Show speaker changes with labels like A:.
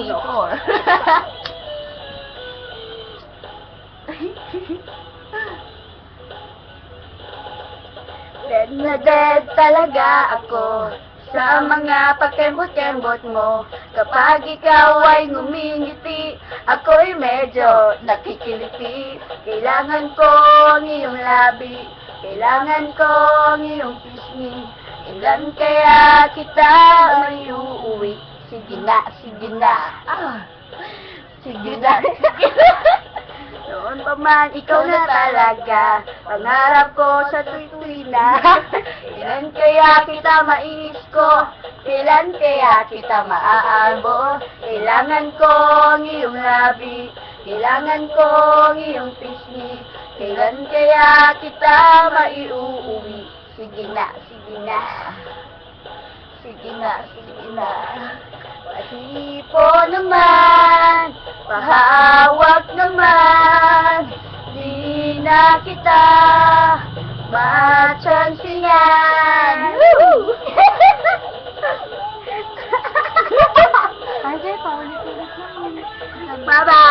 A: sipon. Dead na dead talaga ako sa mga pagkembot-kembot mo. Kapag ikaw ay ngumingiti, ako'y medyo nakikiliti. Kailangan ko ang iyong labi, kailangan ko ang iyong pisngi. Ilan kaya kita may uuwi? Sige na, sige na. Sige na, sige na. Noon pa man, ikaw na talaga. Pangarap ko sa tuwi na. Kailan kaya kita maiis ko? Kailan kaya kita maaabo? Kailangan ko ang iyong labi, kailangan ko ang iyong pisngi. Kailan kaya kita maiuuwi? Sige na, sige na. Sige na, sige na. Pasipo naman, pahawak naman, di na kita matsansingan.
B: Kasi, paulit-ulit lang.
A: Bye-bye!